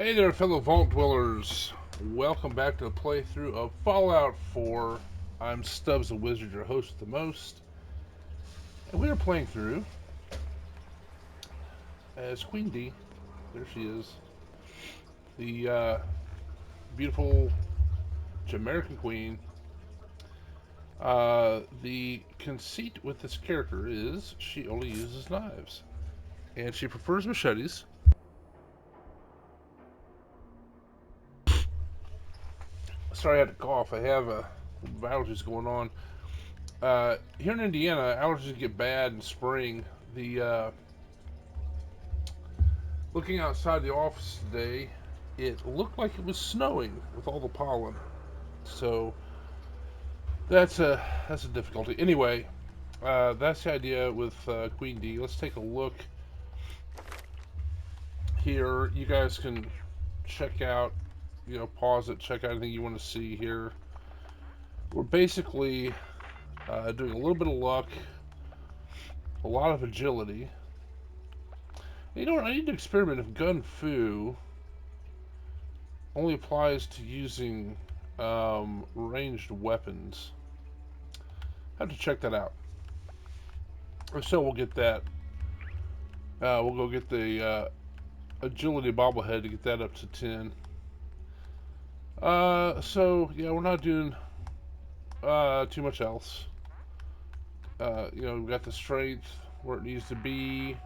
Hey there, fellow Vault Dwellers. Welcome back to a playthrough of Fallout 4. I'm Stubbs the Wizard, your host with the most. And we are playing through as Queen D. There she is. The beautiful Jamaican Queen. The conceit with this character is she only uses knives. And she prefers machetes. Sorry I had to cough. I have allergies going on. Here in Indiana, allergies get bad in spring. The looking outside the office today, it looked like it was snowing with all the pollen. So that's a difficulty. Anyway, that's the idea with Queen D. Let's take a look here. You guys can check out, pause it, check out anything you want to see here. We're basically doing a little bit of luck, a lot of agility. You know what? I need to experiment if Gun Fu only applies to using ranged weapons. I have to check that out. So we'll get that. We'll go get the agility bobblehead to get that up to 10. So yeah, we're not doing too much else. We've got the strength where it needs to be.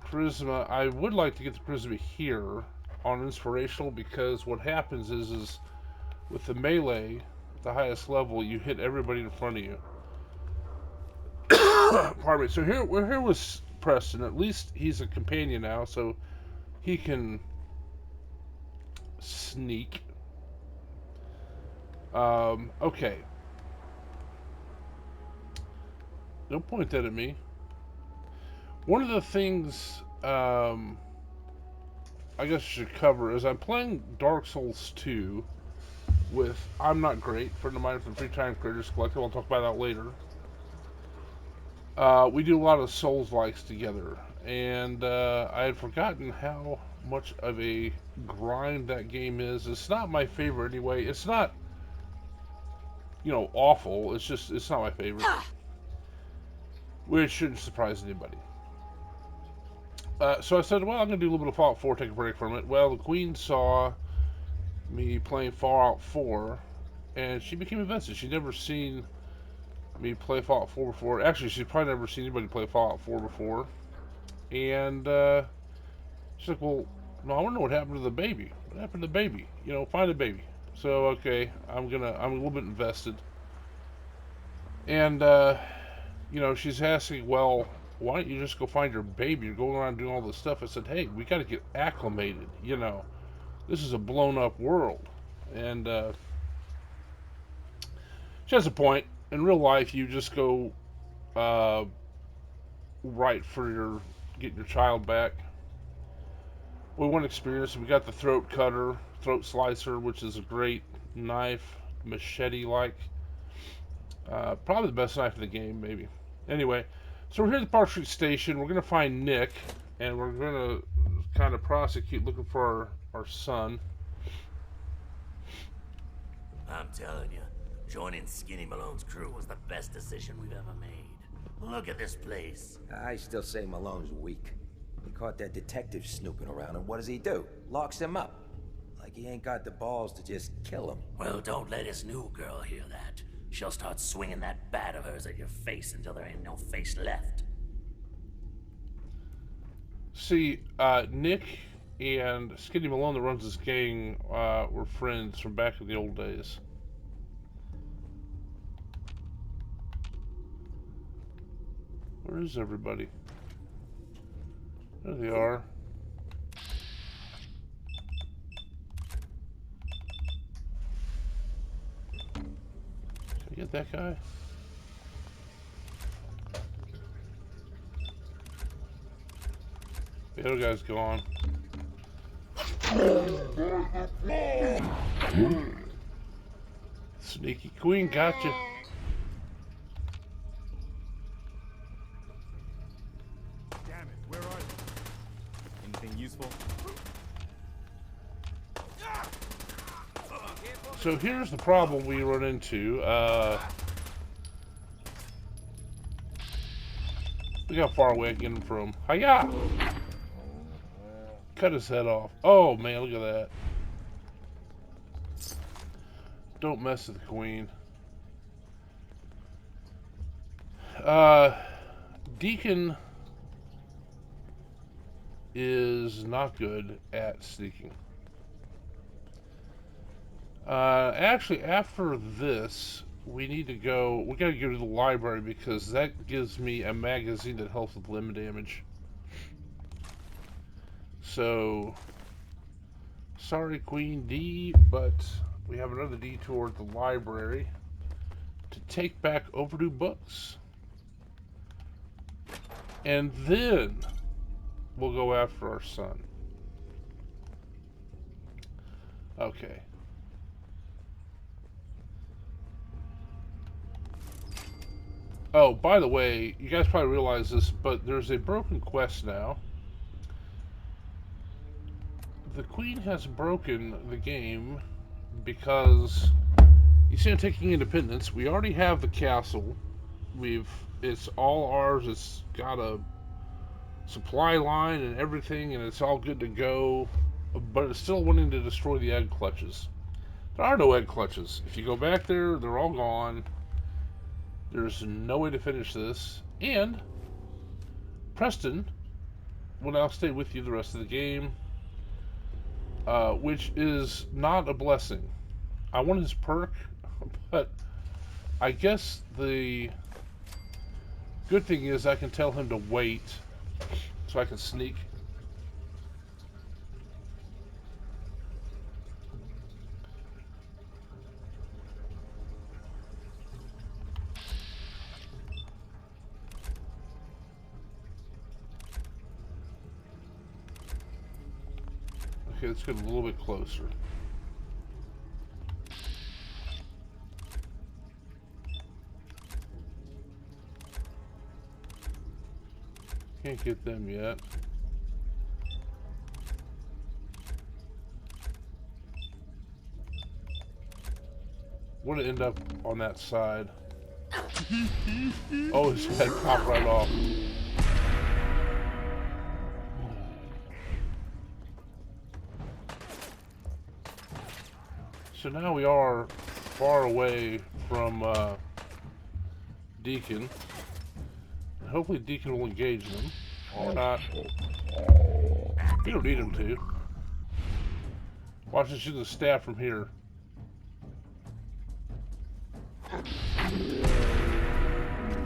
Charisma. I would like to get the charisma here on inspirational, because what happens is with the melee, at the highest level, you hit everybody in front of you. Pardon me. So we're here with Preston. At least he's a companion now, so he can sneak. Okay. Don't point that at me. One of the things I guess I should cover is I'm playing Dark Souls 2 with I'm Not Great, friend of mine from the Free Time Creators Collective. I'll talk about that later. We do a lot of Souls likes together, and I had forgotten how much of a grind that game is. It's not my favorite anyway. It's not, awful. It's not my favorite, which shouldn't surprise anybody. So I said, well, I'm going to do a little bit of Fallout 4, take a break from it. Well, the Queen saw me playing Fallout 4, and she became invested. She'd never seen me play Fallout 4 before. Actually, she'd probably never seen anybody play Fallout 4 before. And she's like, well, no, I want to know what happened to the baby. What happened to the baby? Find the baby. So, okay, I'm a little bit invested. And, she's asking, well, why don't you just go find your baby? You're going around doing all this stuff. I said, hey, we got to get acclimated, This is a blown up world. And she has a point. In real life, you just go right for getting your child back. We want experience. We got the throat cutter, throat slicer, which is a great knife, machete-like. Probably the best knife in the game, maybe. Anyway, so we're here at the Park Street Station. We're going to find Nick, and we're going to kind of prosecute looking for our son. I'm telling you, joining Skinny Malone's crew was the best decision we've ever made. Look at this place. I still say Malone's weak. He caught that detective snooping around, and what does he do? Locks him up. Like he ain't got the balls to just kill him. Well, don't let his new girl hear that. She'll start swinging that bat of hers at your face until there ain't no face left. See, Nick and Skinny Malone that runs this gang were friends from back in the old days. Where is everybody? There they are. Can I get that guy? The other guy's gone. Sneaky Queen, gotcha. Damn it, where are you? Anything useful? So here's the problem we run into. Look how far away I can get him from. Hiya! Cut his head off. Oh man, look at that. Don't mess with the queen. Deacon is not good at sneaking. Actually, after this, we need to go. We gotta go to the library because that gives me a magazine that helps with limb damage. So, sorry, Queen D, but we have another detour at the library to take back overdue books. And then we'll go after our son. Okay. Oh, by the way, you guys probably realize this, but there's a broken quest now. The Queen has broken the game because you see, I'm taking independence. We already have the castle. It's all ours. It's got a supply line and everything, and it's all good to go. But it's still wanting to destroy the egg clutches. There are no egg clutches. If you go back there, they're all gone. There's no way to finish this. And Preston will now stay with you the rest of the game, which is not a blessing. I want his perk, but I guess the good thing is I can tell him to wait so I can sneak. Okay, let's get a little bit closer. Can't get them yet. Want to end up on that side. Oh, his head popped right off. So now we are far away from Deacon. Hopefully Deacon will engage them. Or not. We don't need him to. Watch us shoot the staff from here.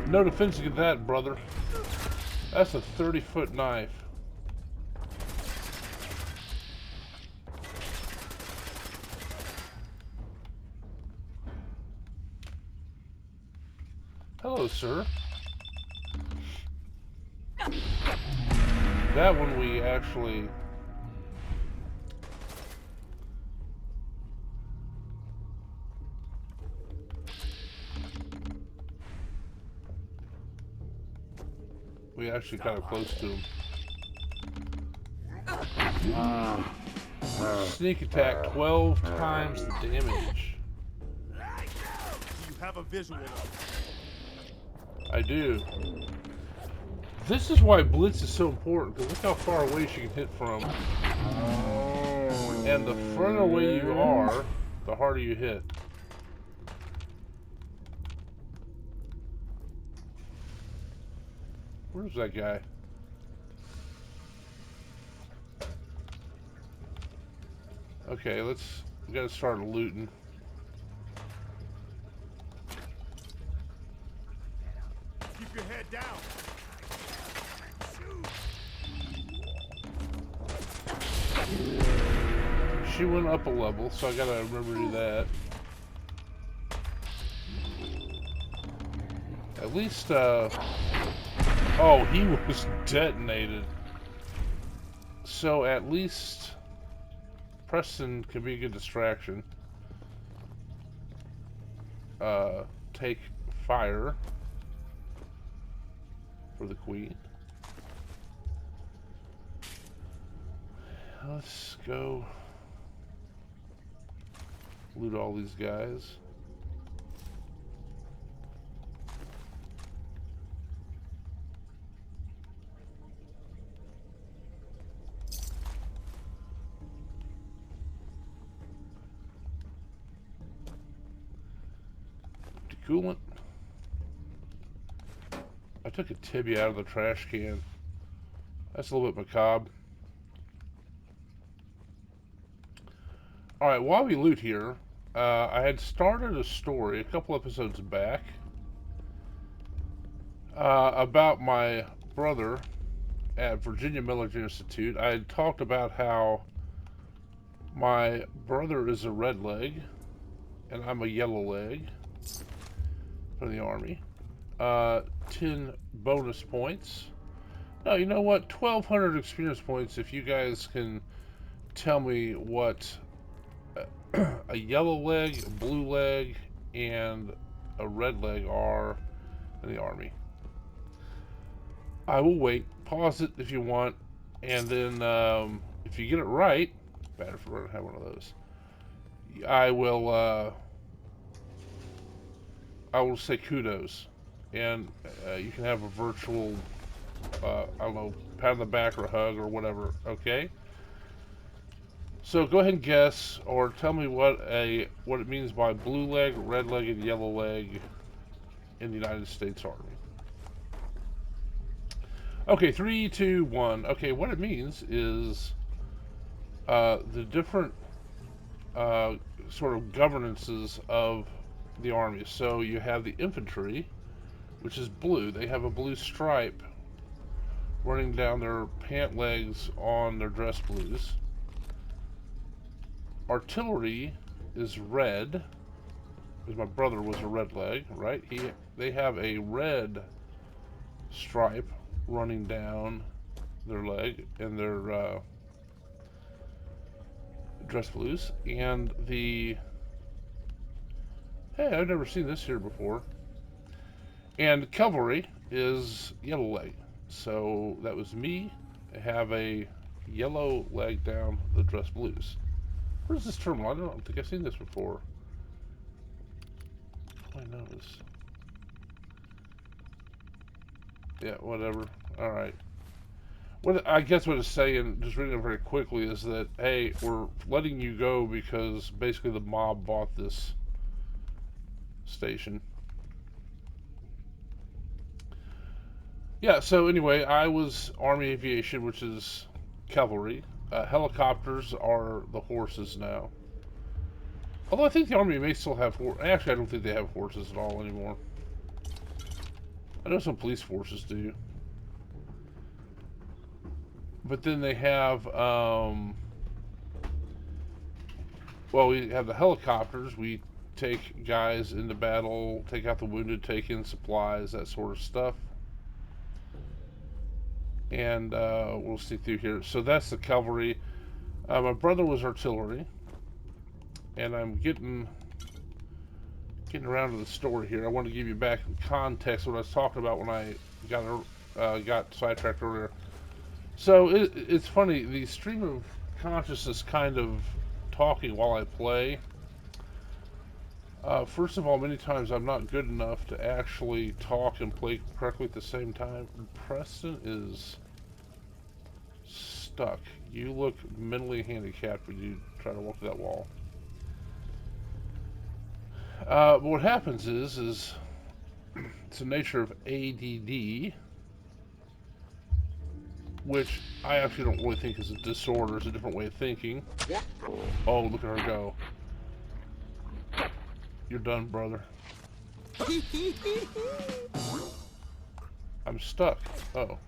No defense against that, brother. That's a 30-foot knife. Hello, sir. That one we actually... We actually got up close to him. Sneak attack, 12 times the damage. You have a visual of I do. This is why Blitz is so important, because look how far away she can hit from. And the further away you are, the harder you hit. Where's that guy? Okay, we gotta start looting. keep your head down. She went up a level, so I gotta remember to do that. At least, oh, he was detonated. So at least Preston can be a good distraction. Take fire for the queen. Let's go loot all these guys. Empty coolant. I took a tibia out of the trash can. That's a little bit macabre. Alright, while we loot here, I had started a story a couple episodes back about my brother at Virginia Military Institute. I had talked about how my brother is a red leg and I'm a yellow leg for the Army. 10 bonus points. No, you know what? 1,200 experience points if you guys can tell me what a yellow leg, a blue leg, and a red leg are in the Army. I will wait. Pause it if you want, and then if you get it right, bad if we're gonna have one of those. I will say kudos, and you can have a virtual, I don't know, pat on the back or a hug or whatever. Okay. So go ahead and guess, or tell me what it means by blue leg, red leg, and yellow leg in the United States Army. Okay, 3, 2, 1. Okay, what it means is the different sort of governances of the Army. So you have the infantry, which is blue. They have a blue stripe running down their pant legs on their dress blues. Artillery is red, because my brother was a red leg, right? They have a red stripe running down their leg and their dress blues. And hey, I've never seen this here before. And cavalry is yellow leg. So that was me. I have a yellow leg down the dress blues. Where's this terminal? I don't think I've seen this before. I notice. Yeah, whatever. Alright. I guess what it's saying, just reading it very quickly, is that, hey, we're letting you go because basically the mob bought this station. Yeah, so anyway, I was Army Aviation, which is cavalry. Helicopters are the horses now. Although I think the Army may still have horses. Actually, I don't think they have horses at all anymore. I know some police forces do. But then they have, well, we have the helicopters. We take guys into battle, take out the wounded, take in supplies, that sort of stuff. And we'll see through here. So that's the cavalry. My brother was artillery. And I'm getting around to the story here. I want to give you back context what I was talking about when I got sidetracked earlier. So it's funny, the stream of consciousness kind of talking while I play. First of all, many times I'm not good enough to actually talk and play correctly at the same time. Preston is stuck. You look mentally handicapped when you try to walk through that wall. But what happens is it's the nature of ADD, which I actually don't really think is a disorder. It's a different way of thinking. Oh, look at her go. You're done, brother. I'm stuck. Oh.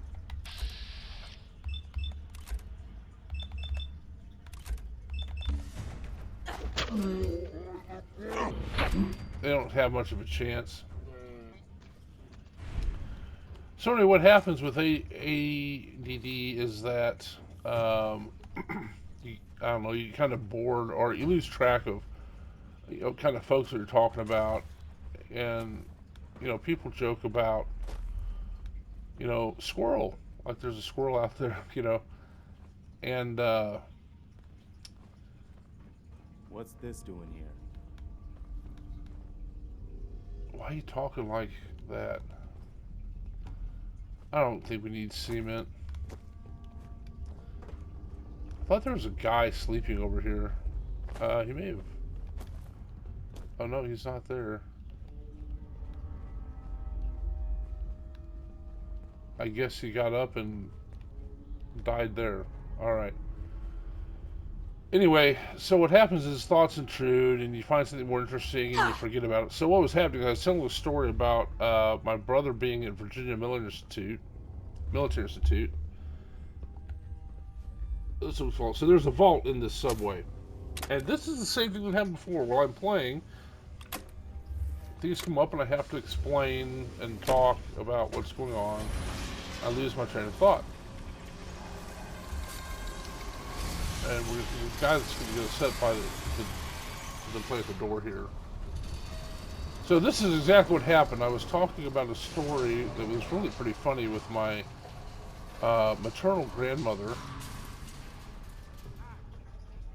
They don't have much of a chance. So anyway, what happens with ADD is that I don't know, you kind of bored or you lose track of kind of folks that you're talking about, and people joke about squirrel, like there's a squirrel out there, and What's this doing here? Why are you talking like that? I don't think we need cement. I thought there was a guy sleeping over here. He may have. Oh no, he's not there. I guess he got up and died there. Alright. Anyway, so what happens is thoughts intrude and you find something more interesting and you forget about it. So what was happening, I was telling a story about my brother being at Virginia Military Institute. So there's a vault in this subway. And this is the same thing that happened before. While I'm playing, things come up and I have to explain and talk about what's going on. I lose my train of thought. And the guy that's going to get set by the play at the door here. So this is exactly what happened. I was talking about a story that was really pretty funny with my maternal grandmother.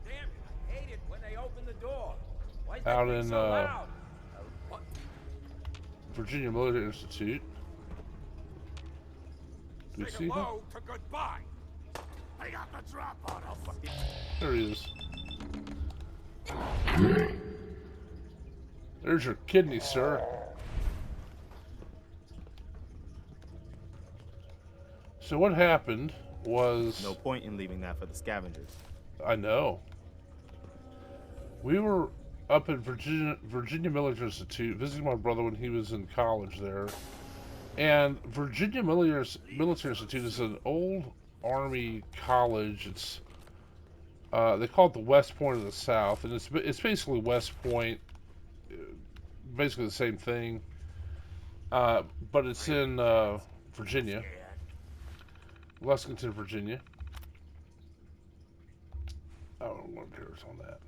Damn it, I hate it when they open the door. Why is that Out thing in so loud? Virginia Military Institute. Do we Say see him? hello to goodbye. I got the drop on him. There he is. There's your kidney, sir. So what happened was... No point in leaving that for the scavengers. I know. We were up at Virginia Military Institute visiting my brother when he was in college there. And Virginia Military Institute is an old Army college. It's they call it the West Point of the South, and it's basically West Point, basically the same thing. But it's in Virginia, Lexington, Virginia. Oh, what cares on that?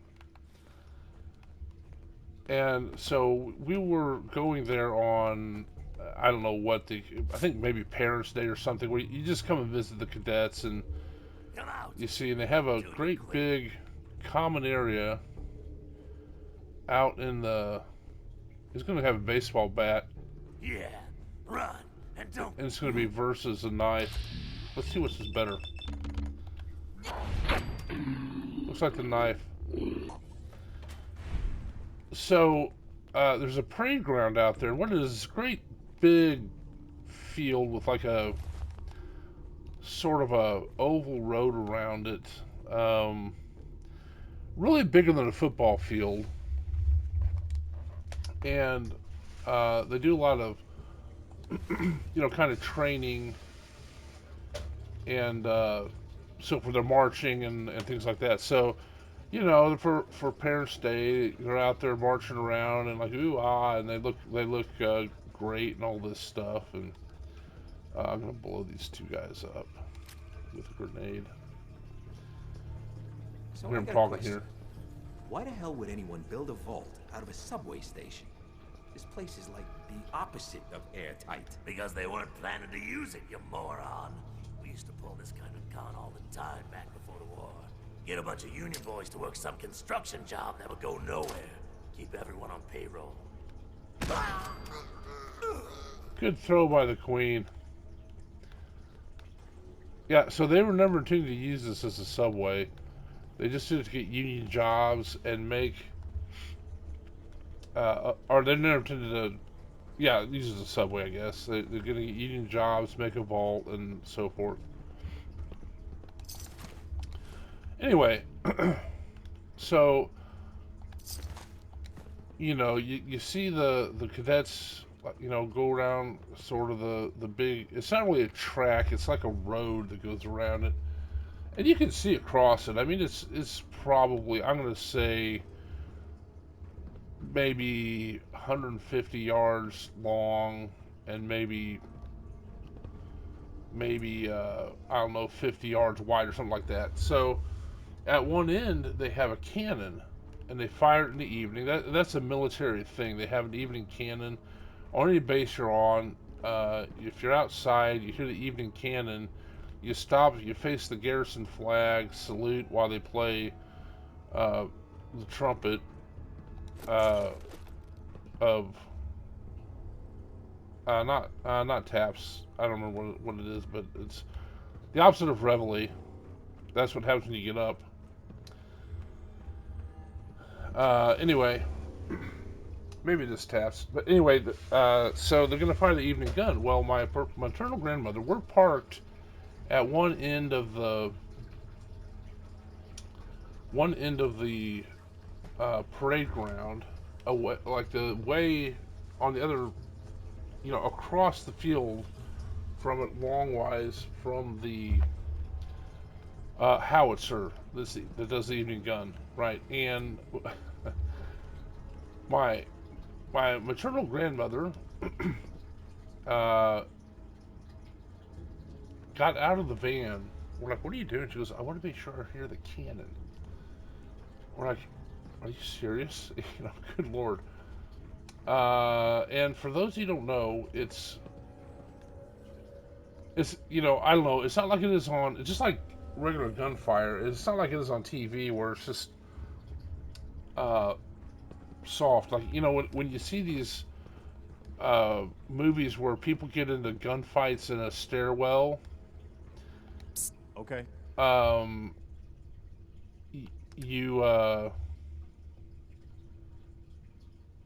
And so we were going there on, I don't know what I think maybe Parents' Day or something, where you just come and visit the cadets and you see, and they have a great big common area out in the, he's going to have a baseball bat. Yeah, run and don't. And it's going to be versus a knife. Let's see which is better. Looks like the knife. So, there's a parade ground out there. What is this great big field with like a sort of a oval road around it. Really bigger than a football field. And they do a lot of, kind of training and so for their marching and things like that. So, for Parents' Day, they're out there marching around and like ooh ah, and they look great and all this stuff. And I'm gonna blow these two guys up with a grenade. So Hear I him got a talking question. here. Why the hell would anyone build a vault out of a subway station? This place is like the opposite of airtight. Because they weren't planning to use it, you moron. We used to pull this kind of con all the time back before the war. Get a bunch of union boys to work some construction job that would go nowhere. Keep everyone on payroll. Good throw by the Queen. Yeah, so they were never intending to use this as a subway. They just did it to get union jobs and make... or they never intended to... Yeah, use it as a subway, I guess. They're going to get union jobs, make a vault, and so forth. Anyway, so... you see the cadets... go around sort of the big... It's not really a track. It's like a road that goes around it. And you can see across it. I mean, it's probably, I'm going to say, maybe 150 yards long and maybe I don't know, 50 yards wide or something like that. So at one end, they have a cannon. And they fire it in the evening. That's a military thing. They have an evening cannon. On any base you're on, if you're outside, you hear the evening cannon, you stop, you face the garrison flag, salute while they play the trumpet of Not taps. I don't remember what it is, but it's the opposite of reveille. That's what happens when you get up. Anyway, maybe it is taps. But anyway, so they're gonna fire the evening gun. Well, my maternal grandmother, we're parked at one end of the parade ground, away, like the way on the other, across the field from it, longwise from the howitzer that does the evening gun, right? And my my maternal grandmother uh, got out of the van. We're like, "What are you doing?" She goes, "I want to make sure I hear the cannon." We're like, "Are you serious?" Good lord. And for those of you who don't know, it's I don't know. It's not like it is on. It's just like regular gunfire. It's not like it is on TV where it's just uh, soft. Like when you see these movies where people get into gunfights in a stairwell. Okay. Um, you what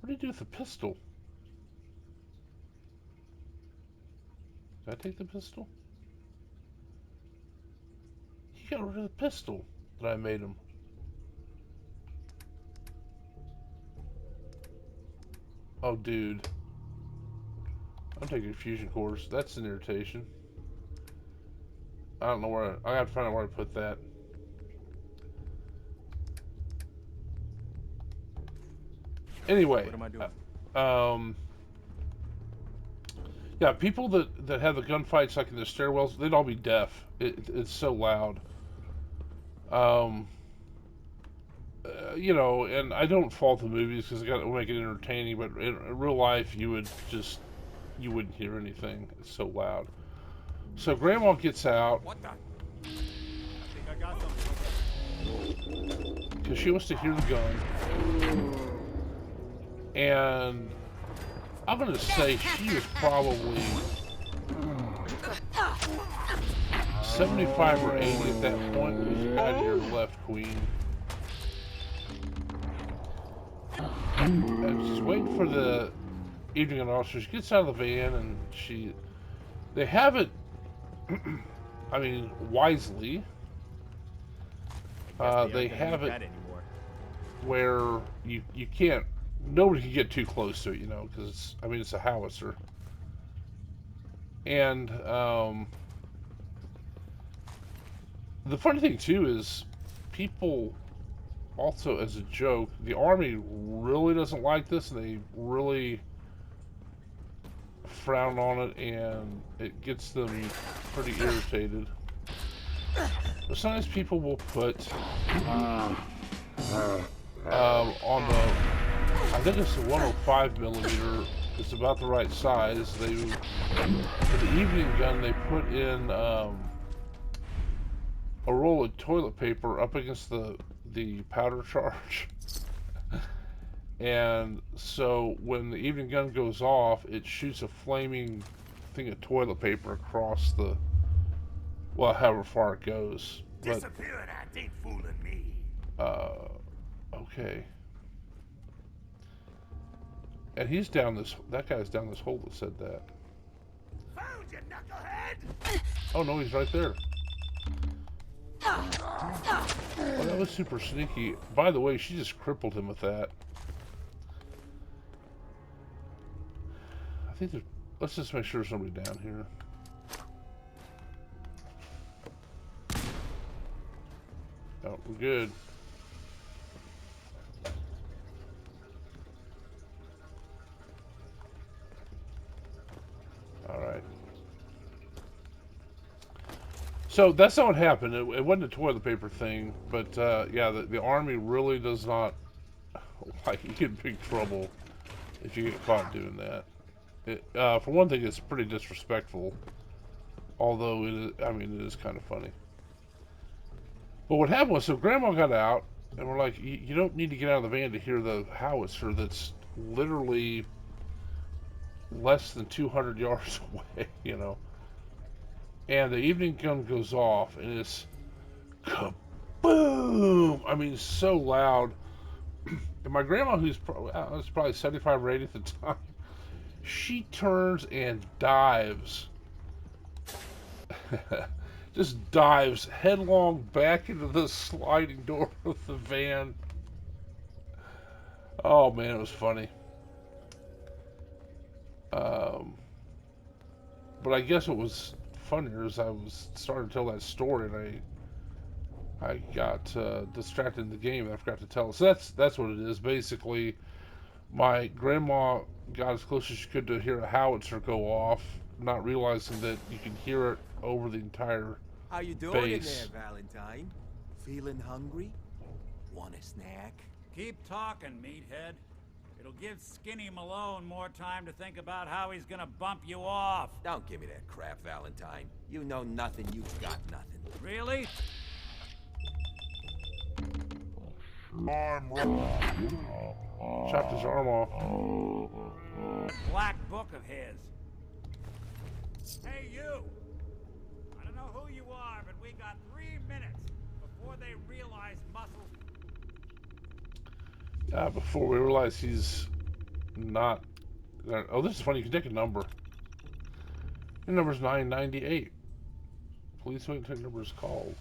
do you do with the pistol? Did I take the pistol? He got rid of the pistol that I made him. Oh, dude. I'm taking fusion cores. That's an irritation. I don't know where I have to find out where I put that. Anyway, What am I doing? um, yeah, people that have the gunfights like in the stairwells, they'd all be deaf. It's so loud. Um, and I don't fault the movies because they got to make it entertaining, but in real life, you wouldn't hear anything. It's so loud. So Grandma gets out What the? I think I got something. because she wants to hear the gun, and I'm gonna say she was probably 75 or 80 at that point. Who's out of your left, Queen? And she's waiting for the evening officer. She gets out of the van and they have it. I mean, wisely. Guess they They aren't gonna have need it that anymore. where you can't. Nobody can get too close to it, because it's a howitzer. And the funny thing too is, people also, as a joke, the army really doesn't like this, and they really frown on it, and it gets them pretty irritated. But sometimes people will put on the, I think it's the 105 millimeter. It's about the right size. For the evening gun, they put in a roll of toilet paper up against the powder charge. And so when the evening gun goes off, it shoots a flaming thing of toilet paper across however far it goes. But, Disappearing act ain't fooling me. okay. And that guy's down this hole that said that. Found you, knucklehead! Oh no, he's right there. Oh, that was super sneaky. By the way, she just crippled him with that. I think let's just make sure there's somebody down here. Oh, we're good. Alright. So that's not what happened. It wasn't a toilet paper thing, but yeah, the army really does not like, you get in big trouble if you get caught doing that. For one thing, it's pretty disrespectful. Although it is kind of funny. But what happened was, so Grandma got out, and we're like, you don't need to get out of the van to hear the howitzer that's literally less than 200 yards away, you know. And the evening gun goes off, and it's kaboom! I mean, so loud. And my grandma, who's was probably 75 or 80 at the time, she turns and dives. Just dives headlong back into the sliding door of the van. Oh man, it was funny. Um, but I guess what was funnier is I was starting to tell that story, and I got distracted in the game, and I forgot to tell it. So that's what it is. Basically, my grandma got as close as she could to hear a howitzer go off, not realizing that you can hear it over the entire How you doing in there, base. Valentine? Feeling hungry? Want a snack? Keep talking, meathead. It'll give Skinny Malone more time to think about how he's gonna bump you off. Don't give me that crap, Valentine. You know nothing, you've got nothing. Really? Chopped his arm off. That black book of his. Hey, you! I don't know who you are, but we got 3 minutes before they realize Muscles. Before we realize he's not. Oh, this is funny. You can take a number. Your number's 998. Please wait until your number is called.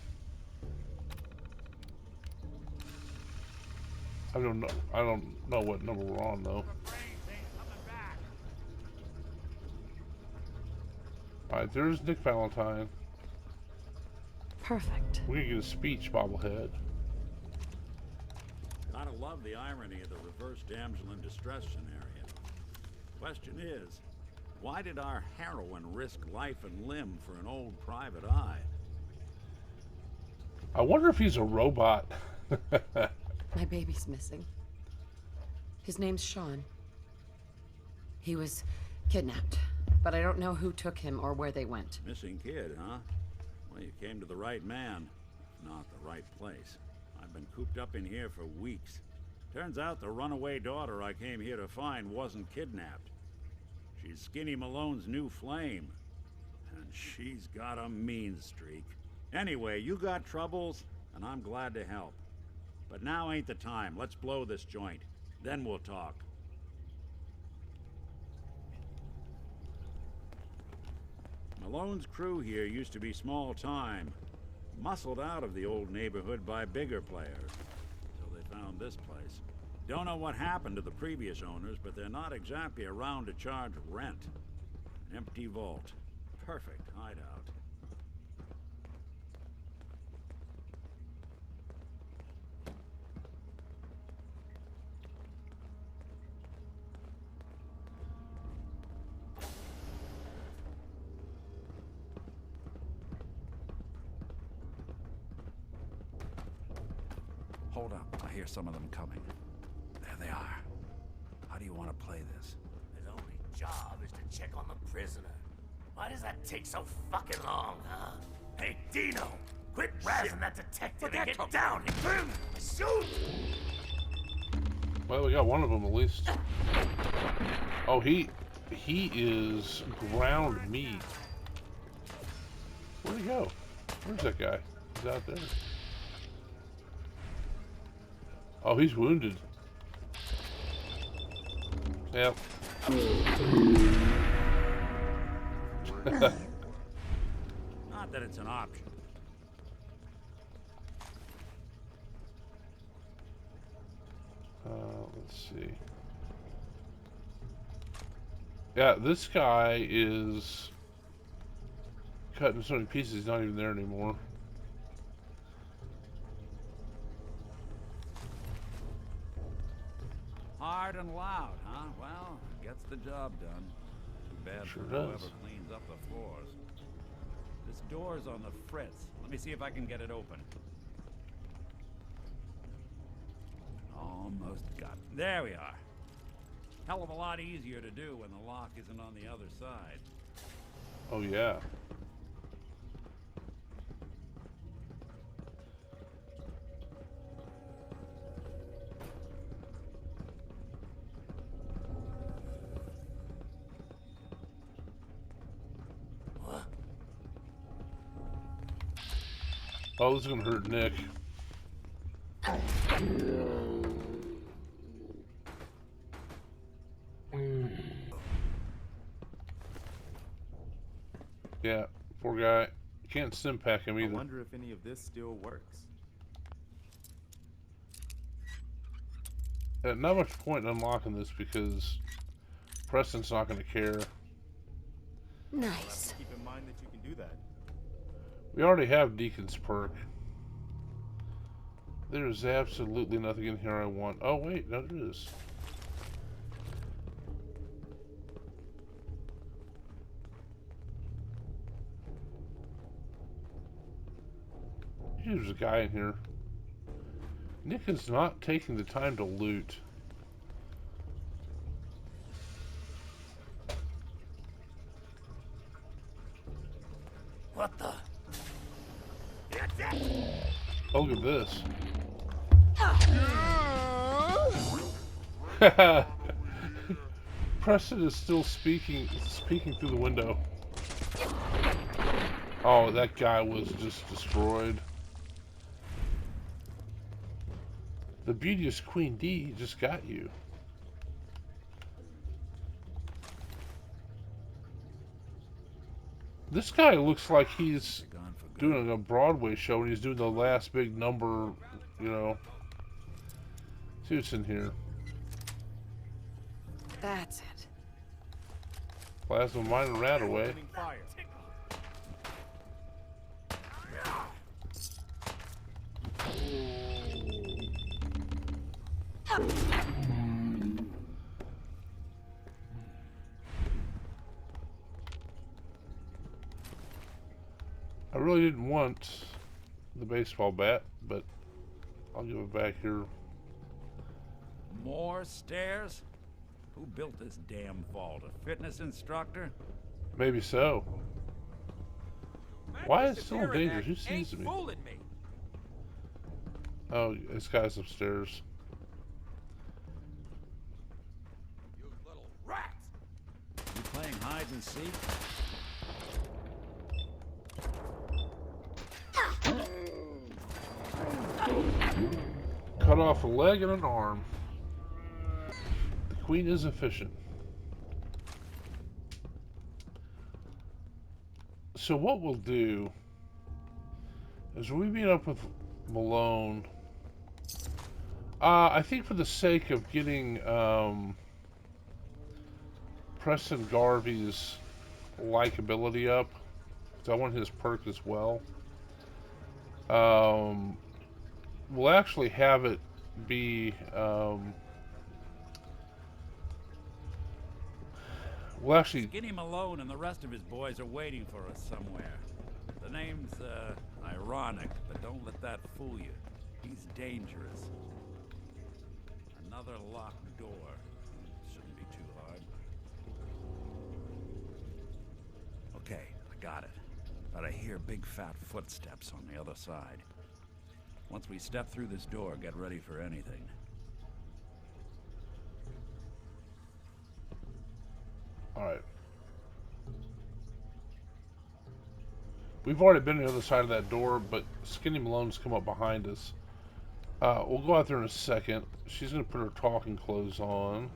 I don't know. I don't know what number we're on though. All right, there's Nick Valentine. Perfect. We can get a speech bobblehead. Gotta love the irony of the reverse damsel in distress scenario. Question is, why did our heroine risk life and limb for an old private eye? I wonder if he's a robot. My baby's missing. His name's Sean. He was kidnapped, but I don't know who took him or where they went. Missing kid, huh? Well, you came to the right man, if not the right place. I've been cooped up in here for weeks. Turns out the runaway daughter I came here to find wasn't kidnapped. She's Skinny Malone's new flame. And she's got a mean streak. Anyway, you got troubles, and I'm glad to help. But now ain't the time. Let's blow this joint. Then we'll talk. Malone's crew here used to be small time. Muscled out of the old neighborhood by bigger players. Till they found this place. Don't know what happened to the previous owners, but they're not exactly around to charge rent. An empty vault. Perfect hideout. Hold up, I hear some of them coming. There they are. How do you want to play this? His only job is to check on the prisoner. Why does that take so fucking long, huh? Hey, Dino! Quit razzing that detective and get down here! Shoot! Well, we got one of them at least. Oh, he is ground meat. Where'd he go? Where's that guy? He's out there. Oh, he's wounded. Yep. Not that it's an option. Let's see. Yeah, this guy is cut in so many pieces, he's not even there anymore. Hard and loud, huh? Well, gets the job done. Too bad Sure for does. whoever cleans up the floors. This door's on the fritz. Let me see if I can get it open. Almost got it. There we are. Hell of a lot easier to do when the lock isn't on the other side. Oh, yeah. Oh, this is gonna hurt Nick. Yeah, poor guy. Can't sim pack him I either. wonder if any of this still works. Not much point in unlocking this because Preston's not gonna care. I'll have Nice. to keep in mind that you can do that. We already have Deacon's perk. There's absolutely nothing in here I want. Oh wait, no there is. There's a guy in here. Nick is not taking the time to loot. What the? Oh, look at this. Preston is still speaking through the window. Oh, that guy was just destroyed. The beauteous Queen D just got you. This guy looks like he's Gone for good. doing a Broadway show and he's doing the last big number, you know. See what's in here. That's it. Plasma mine and rat away. Opening fire. I really didn't want the baseball bat, but I'll give it back here. More stairs? Who built this damn vault? A fitness instructor? Maybe so. Why is it still dangerous? Who sees me? Fooling me. Oh, this guy's upstairs. You little rats. You playing hide and seek? Cut off a leg and an arm. The queen is efficient. So what we'll do is we meet up with Malone. I think for the sake of getting Preston Garvey's likability up, because I want his perk as well. We'll actually have it be we'll actually Skinny Malone and the rest of his boys are waiting for us somewhere. The name's, ironic, but don't let that fool you. He's dangerous. Another locked door. Shouldn't be too hard. Okay, I got it. But I hear big fat footsteps on the other side. Once we step through this door, get ready for anything. Alright. We've already been on the other side of that door, but Skinny Malone's come up behind us. We'll go out there in a second. She's going to put her talking clothes on.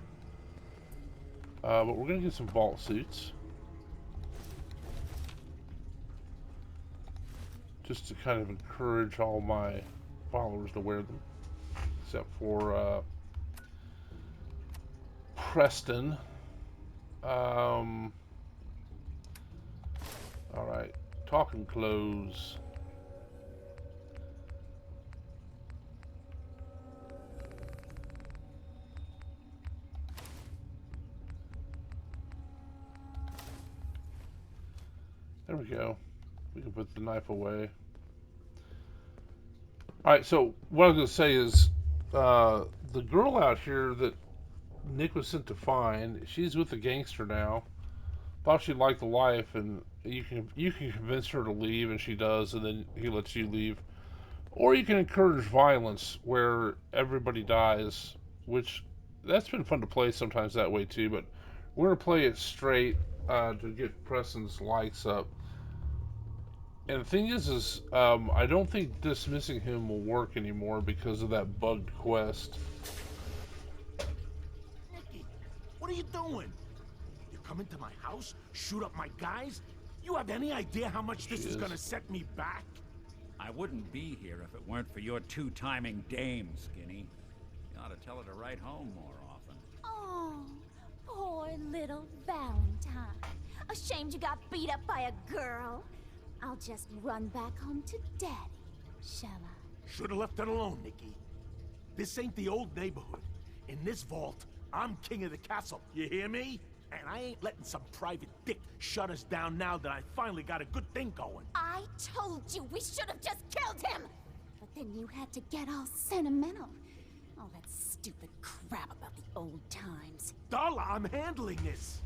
But we're going to get some vault suits. Just to kind of encourage all my followers to wear them. Except for Preston. Alright. Talking clothes. There we go. We can put the knife away. Alright, so what I was going to say is the girl out here that Nick was sent to find, she's with the gangster now. Thought she liked the life, and you can convince her to leave, and she does, and then he lets you leave. Or you can encourage violence where everybody dies, which that's been fun to play sometimes that way too. But we're gonna play it straight to get Preston's likes up. And the thing is I don't think dismissing him will work anymore because of that bugged quest. Nicky, what are you doing? You come into my house, shoot up my guys? You have any idea how much this is gonna set me back? I wouldn't be here if it weren't for your two-timing dame, Skinny. You ought to tell her to write home more often. Oh, poor little Valentine. Ashamed you got beat up by a girl? I'll just run back home to Daddy, shall I? Should've left it alone, Nicky. This ain't the old neighborhood. In this vault, I'm king of the castle, you hear me? And I ain't letting some private dick shut us down now that I finally got a good thing going. I told you we should have just killed him! But then you had to get all sentimental. All that stupid crap about the old times. Darla, I'm handling this.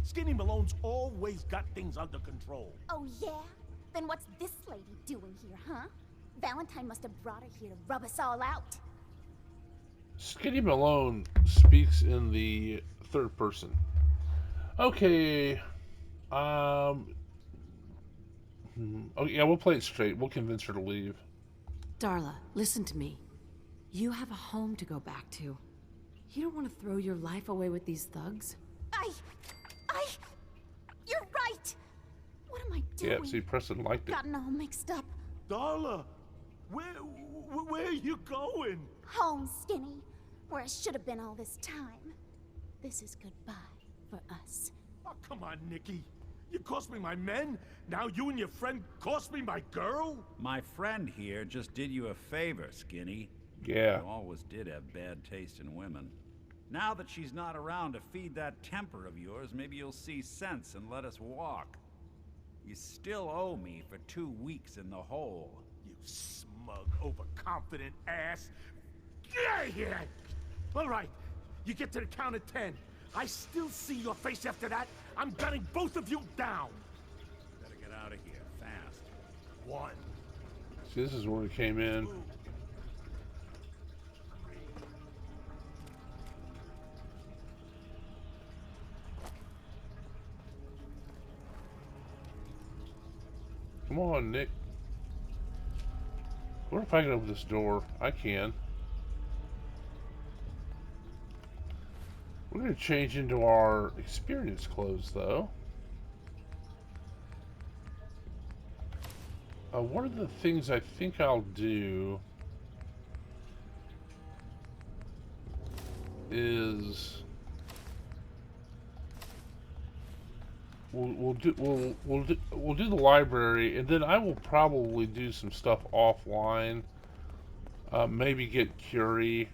Skinny Malone's always got things under control. Oh yeah? Then what's this lady doing here, huh? Valentine must have brought her here to rub us all out. Skinny Malone speaks in the third person. Okay. Oh yeah, we'll play it straight. We'll convince her to leave. Darla, listen to me. You have a home to go back to. You don't want to throw your life away with these thugs. You're right! What am I doing? Yeah, see, Preston liked it. Gotten all mixed up. Darla, where are you going? Home, Skinny. Where I should have been all this time. This is goodbye for us. Oh, come on, Nicky. You cost me my men, now you and your friend cost me my girl? My friend here just did you a favor, Skinny. Yeah. You always did have bad taste in women. Now that she's not around to feed that temper of yours, maybe you'll see sense and let us walk. You still owe me for 2 weeks in the hole. You smug, overconfident ass. Get out of here! All right, you get to the count of 10. I still see your face after that. I'm gunning both of you down. Better get out of here, fast. 1. See, this is where we came in. 2. Come on, Nick. What if I can open this door? I can. We're going to change into our experience clothes, though. One of the things I think I'll do is we'll do the library, and then I will probably do some stuff offline. Maybe get Curie.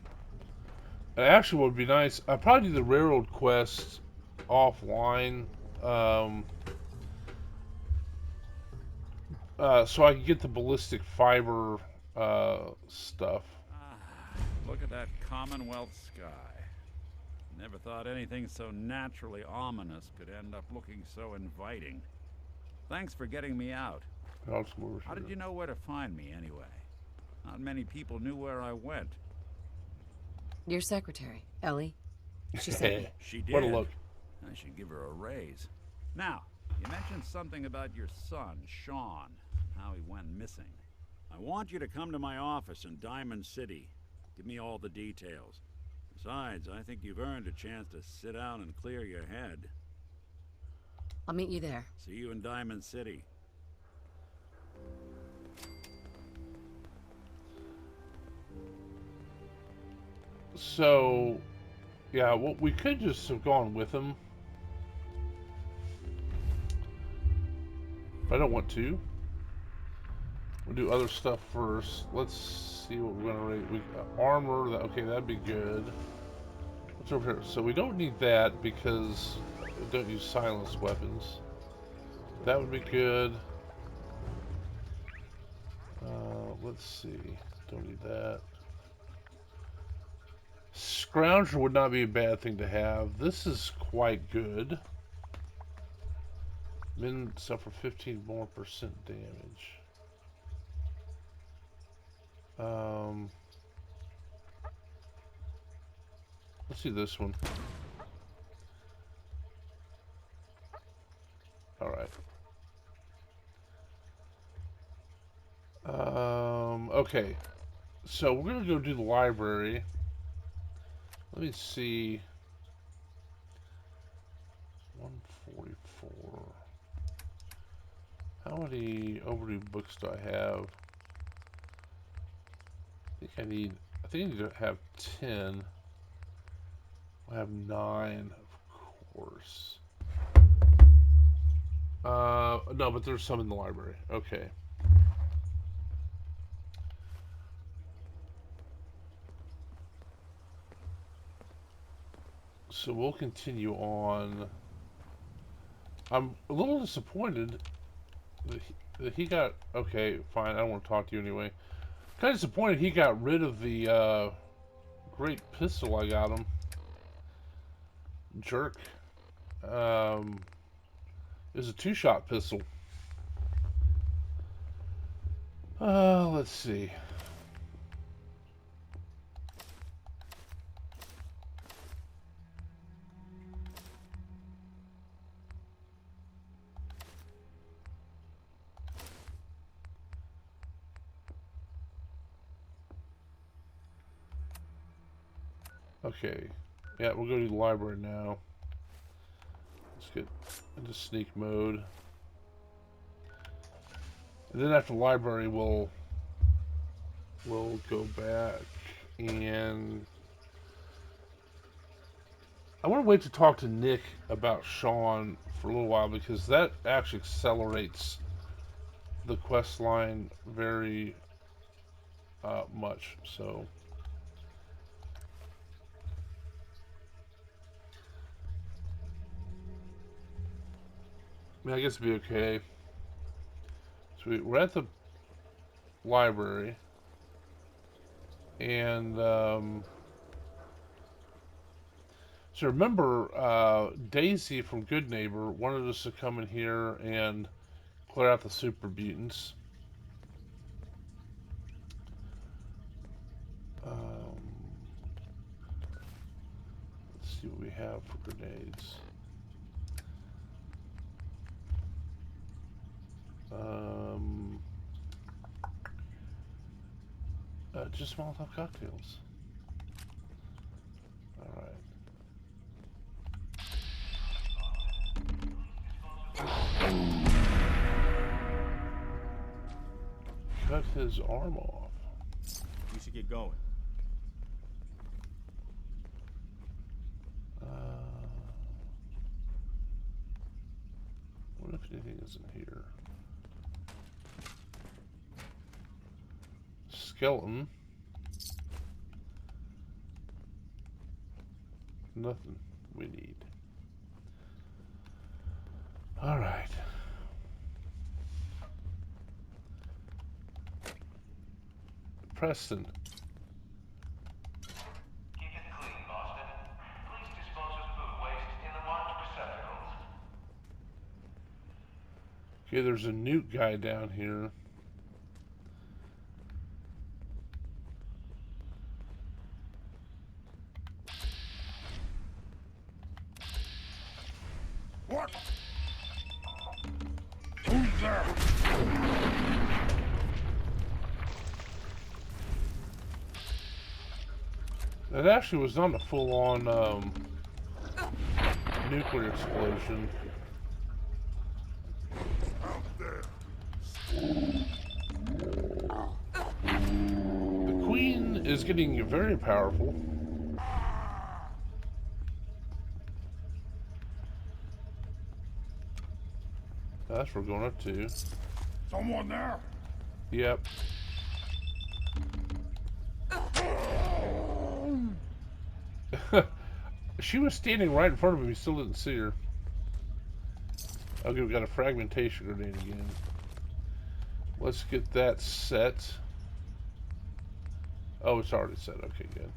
Actually, what would be nice, I'd probably do the railroad quest offline, so I can get the ballistic fiber stuff. Look at that Commonwealth sky. Never thought anything so naturally ominous could end up looking so inviting. Thanks for getting me out. How did you know where to find me, anyway? Not many people knew where I went. Your secretary, Ellie. She sent me. She did. What a look. I should give her a raise. Now, you mentioned something about your son, Sean, and how he went missing. I want you to come to my office in Diamond City. Give me all the details. Besides, I think you've earned a chance to sit down and clear your head. I'll meet you there. See you in Diamond City. So, yeah, well, we could just have gone with him. But I don't want to. We'll do other stuff first. Let's see what we're gonna rate. Armor, okay, that'd be good. What's over here? So we don't need that because we don't use silenced weapons. That would be good. Let's see. Don't need that. Scrounger would not be a bad thing to have. This is quite good. Men suffer 15% more damage. Let's see this one. Alright. Okay, so we're gonna go do the library. Let me see. 144. How many overdue books do I have? I think I need to have 10. I have 9, of course. No, but there's some in the library. Okay. So we'll continue on. I'm a little disappointed that he got... Okay, fine, I don't want to talk to you anyway. Kind of disappointed he got rid of the great pistol I got him. Jerk. It was a 2-shot pistol. Let's see. Okay. Yeah, we'll go to the library now. Let's get into sneak mode. And then after the library, we'll go back and... I want to wait to talk to Nick about Sean for a little while because that actually accelerates the quest line very much. So... I mean, I guess it'd be okay. So we're at the library, and so remember, Daisy from Good Neighbor wanted us to come in here and clear out the super mutants. Let's see what we have for grenades. Just Molotov cocktails. Alright. Cut his arm off. We should get going. What if anything isn't here? Skeleton. Nothing we need. Alright. Preston. Keep it clean, Boston. Please dispose of food waste in the marked receptacles. Okay, there's a Newt guy down here. What? Who's there? That actually was not a full-on nuclear explosion. Out there. The Queen is getting very powerful. That's what we're going up to. Someone there? Yep. She was standing right in front of him. He still didn't see her. Okay, we got a fragmentation grenade again. Let's get that set. Oh, it's already set. Okay, good.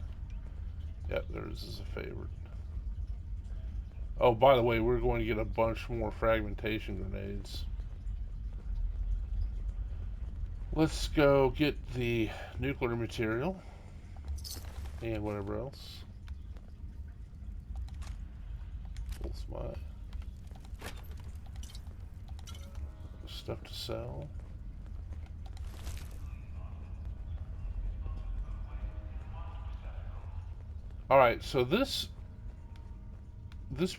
Yep, there's as a favorite. Oh, by the way, we're going to get a bunch more fragmentation grenades. Let's go get the nuclear material and whatever else. What's my stuff to sell? All right, so this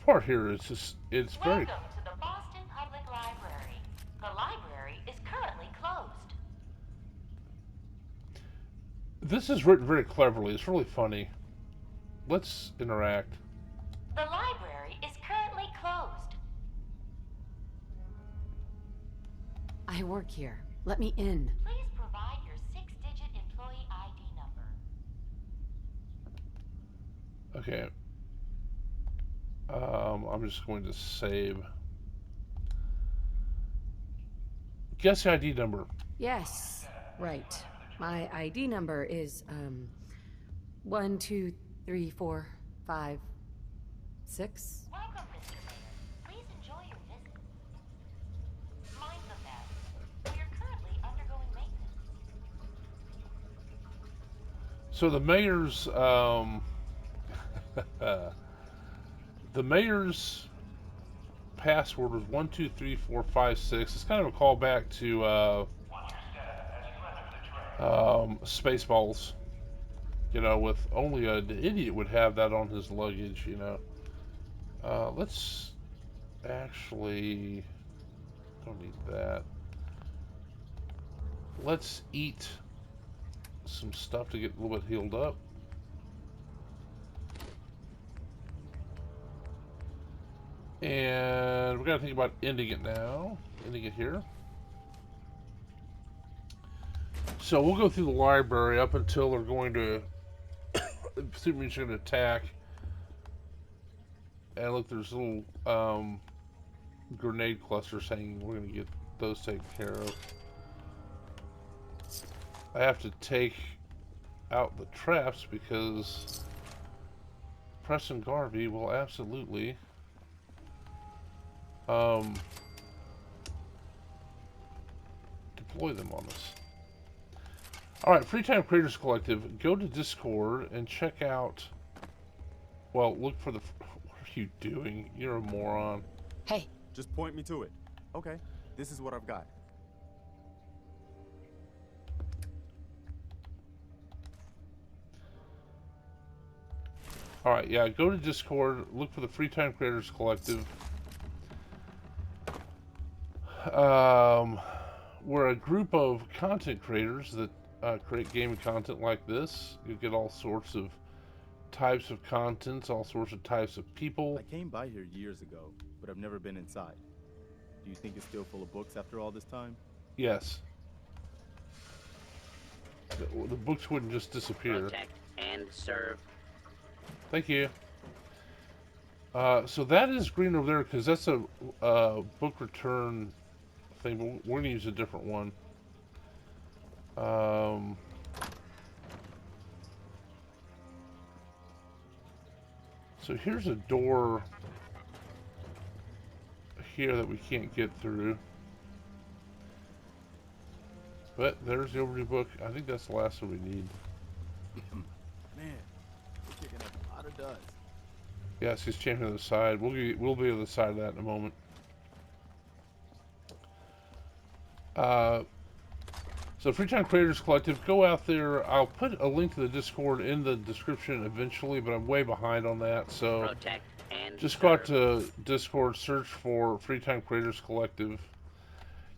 part here is just—it's very. Welcome to the Boston Public Library. The library is currently closed. This is written very cleverly. It's really funny. Let's interact. The library is currently closed. I work here. Let me in. Please provide your 6-digit employee ID number. Okay. I'm just going to save. Guess the ID number. Yes, right. My ID number is 1, 2, 3, 4, 5, 6. Welcome, Mr. Mayor. Please enjoy your visit. Mind the mess. We are currently undergoing maintenance. So the mayor's the mayor's password was 123456. It's kind of a callback to Spaceballs. You know, with only an idiot would have that on his luggage. You know. Let's actually don't need that. Let's eat some stuff to get a little bit healed up. And we're going to think about ending it now. Ending it here. So we'll go through the library up until they're going to... Superman's going to attack. And look, there's little grenade clusters hanging. We're going to get those taken care of. I have to take out the traps because Preston Garvey will absolutely deploy them on us. Alright, Free Time Creators Collective, go to Discord and check out, well, look for the, what are you doing? You're a moron. Hey. Just point me to it. Okay, this is what I've got. Alright, yeah, go to Discord, look for the Free Time Creators Collective. We're a group of content creators that create gaming content like this. You get all sorts of types of contents, all sorts of types of people. I came by here years ago, but I've never been inside. Do you think it's still full of books after all this time? Yes. The books wouldn't just disappear. Protect and serve. Thank you. So that is green over there because that's a book return thing, but we're going to use a different one. So here's a door here that we can't get through. But there's the overdue book. I think that's the last one we need. Man, we're kicking up a lot of dust. Yes, he's champion on the side. We'll be on the side of that in a moment. So Free Time Creators Collective, go out there. I'll put a link to the Discord in the description eventually, but I'm way behind on that. So Protect and just serve. go out to Discord, search for Free Time Creators Collective.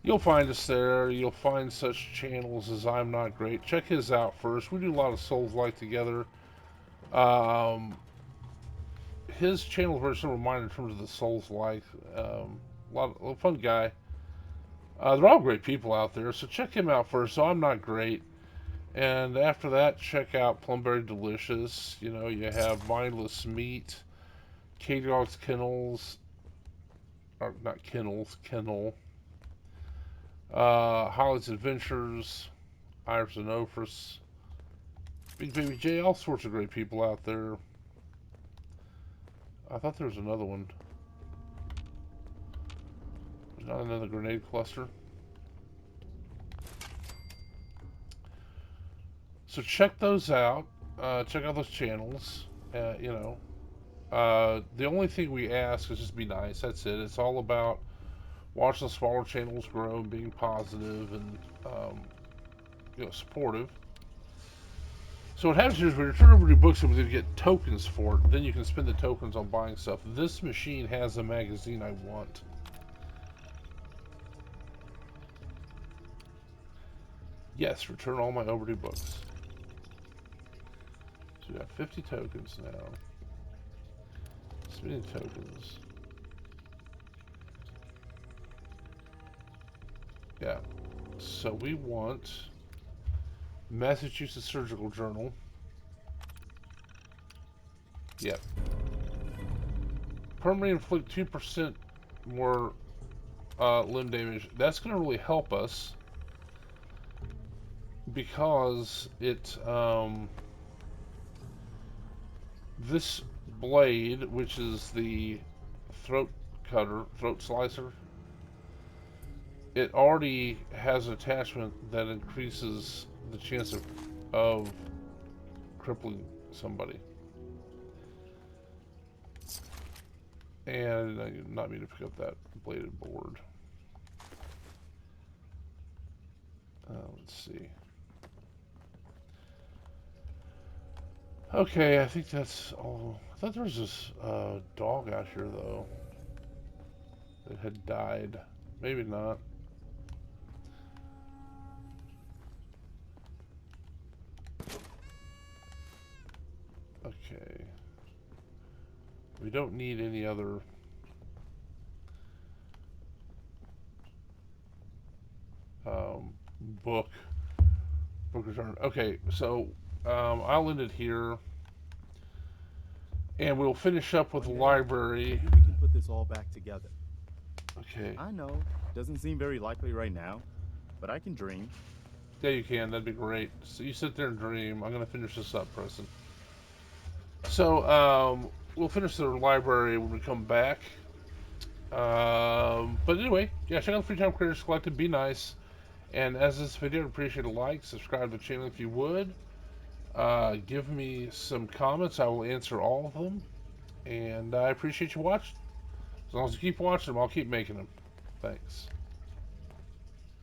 You'll find us there. You'll find such channels as I'm Not Great. Check his out first. We do a lot of Souls-like together. His channel is very similar to mine in terms of the Souls-like. A fun guy. They're all great people out there, so check him out first. So I'm Not Great. And after that, check out Plumberry Delicious. You know, you have Mindless Meat, K-Dog's Kennels, or not Kennels, Kennel. Holly's Adventures, Iris and Ophris, Big Baby J, all sorts of great people out there. I thought there was another one. There's not another grenade cluster. So check those out. Check out those channels. You know, the only thing we ask is just be nice. That's it. It's all about watching the smaller channels grow, being positive and you know, supportive. So what happens here is when you turn over your books, you get tokens for it. Then you can spend the tokens on buying stuff. This machine has a magazine I want. Yes, return all my overdue books. So we got 50 tokens now. Spending tokens. Yeah. So we want Massachusetts Surgical Journal. Yep. Permanently inflict 2% more limb damage. That's going to really help us because it this blade, which is the throat slicer, it already has an attachment that increases the chance of crippling somebody. And I did not mean to pick up that bladed board. Let's see. Okay, I think that's all. I thought there was this dog out here, though, that had died. Maybe not. Okay. We don't need any other... book return. Okay, so I'll end it here. And we'll finish up with the library. Maybe we can put this all back together. Okay. I know. Doesn't seem very likely right now, but I can dream. Yeah, you can. That'd be great. So you sit there and dream. I'm going to finish this up, Preston. So, we'll finish the library when we come back. But anyway, yeah, check out the Free Time Creators Collective. Be nice. And as this video, I'd appreciate a like. Subscribe to the channel if you would. Give me some comments. I will answer all of them. And I appreciate you watching. As long as you keep watching them, I'll keep making them. Thanks.